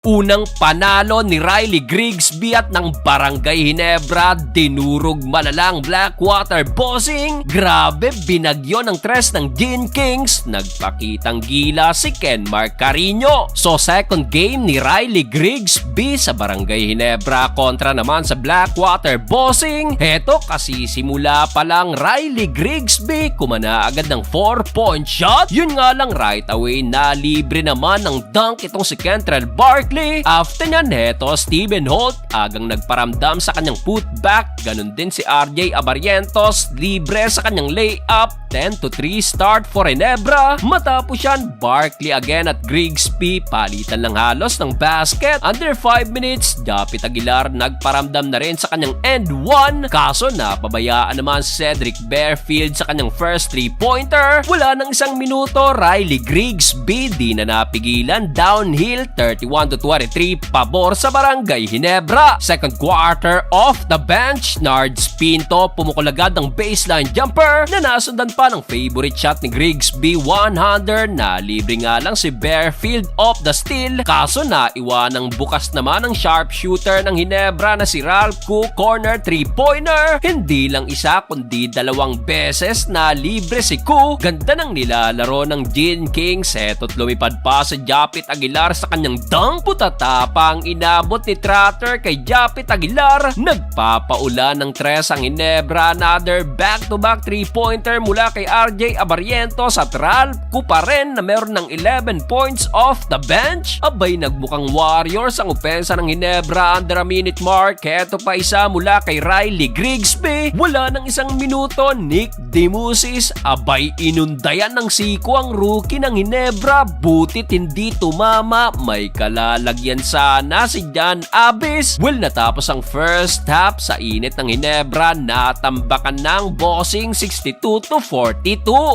Unang panalo ni Riley Grigsby at ng Barangay Ginebra, dinurog malalang Blackwater bossing. Grabe, binagyo ng tres ng Gin Kings, nagpakitang gila si Kenmark Carino. So second game ni Riley Grigsby sa Barangay Ginebra kontra naman sa Blackwater bossing. Heto kasi simula pa lang Riley Grigsby kumana agad ng 4-point shot. Yun nga lang right away na libre naman ng dunk itong si Kentrell Barkley. After nyan, heto Stephen Holt agang nagparamdam sa kanyang putback. Ganon din si RJ Abarientos, libre sa kanyang layup. 10-3 start for Ginebra. Matapos yan, Barkley again at Grigsby palitan lang halos ng basket. Under 5 minutes, Japit Aguilar nagparamdam na rin sa kanyang end 1. Kaso napabayaan naman si Cedric Bearfield sa kanyang first 3-pointer. Wala nang isang minuto, Riley Grigsby di na napigilan, downhill 31-23 pabor sa Barangay Ginebra. Second quarter, off the bench, Nards Pinto pumukol agad ng baseline jumper na nasundan pa ng favorite shot ni Grigsby 100 na libre nga lang si Bearfield off the steal. Kaso naiwanang bukas naman ang sharpshooter ng Ginebra na si Ralph Cook, corner 3-pointer. Hindi lang isa kundi dalawang beses na libre si Cook. Ganda ng nilalaro ng Gin Kings. Eto't lumipad pa sa Japit Aguilar sa kanyang dunk. Putatapa ang inabot ni Trotter kay Japit Aguilar. Nagpapaula ng tres ang Ginebra. Another back-to-back 3-pointer mula kay RJ Abarientos at Ralph Cook pa rin na meron ng 11 points off the bench. Abay, nagmukhang Warriors ang opensa ng Ginebra under a minute mark. Heto pa isa mula kay Riley Grigsby. Wala ng isang minuto, Nick Demusis. Abay, inundayan ng siko ang rookie ng Ginebra. Butit hindi tumama. May kalalagyan sana si John Abyss. Well, natapos ang first half sa init ng Ginebra. Natambakan ng bossing 62-42.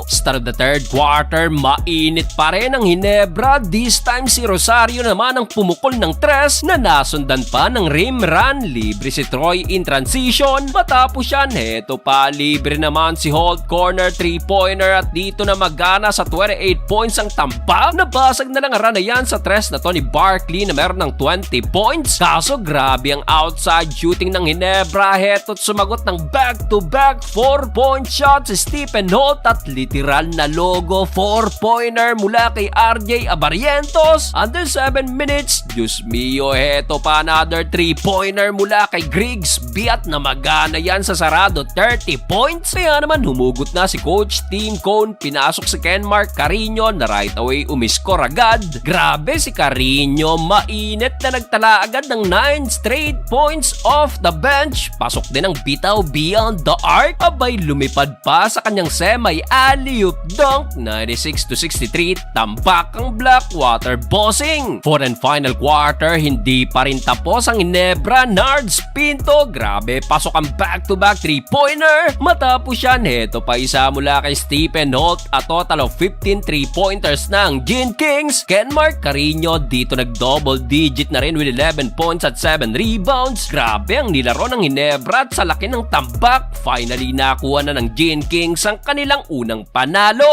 Start of the third quarter, mainit pa rin ang Ginebra. This time si Rosario naman ang pumukol ng tres na nasundan pa ng rim run. Libre si Troy in transition. Matapos yan, heto pa libre naman si Holt, corner 3-pointer at dito na magana sa 28 points ang tambak. Nabasag na lang ang run na yan sa tres na to ni Barkley na meron ng 20 points. Kaso grabe ang outside shooting ng Ginebra. Heto't sumagot ng back-to-back 4-point shot si Stephen Holt at literal na logo 4-pointer mula kay RJ Abarientos. Under 7 minutes, Diyos mio, heto pa another 3-pointer mula kay Grigsby at namagana yan sa sarado 30 points. Kaya naman humugot na si Coach Tim Cone. Pinasok si Kenmark Carino na right away umiskor agad. Grabe si Carino, mainit na nagtala agad ng 9 straight points off the bench. Pasok din ang bitaw beyond the arc. Abay, lumipad pa sa kanyang semi-alley-oop dunk 96-63. Tambak ang Blackwater bossing. Fourth and final quarter, hindi pa rin tapos ang Ginebra. Nards Pinto, grabe, pasok ang back-to-back 3-pointer. Matapos yan, heto pa isa mula kay Stephen Holt at total of 15 3-pointers ng Gin Kings. Kenmark Carino dito nag-double digit na rin with 11 points at 7 rebounds. Grabe ang nilaro ng Ginebra at sa laki ng tambak, finally nakuha na ng Gin Kings ang kanilang unang panalo.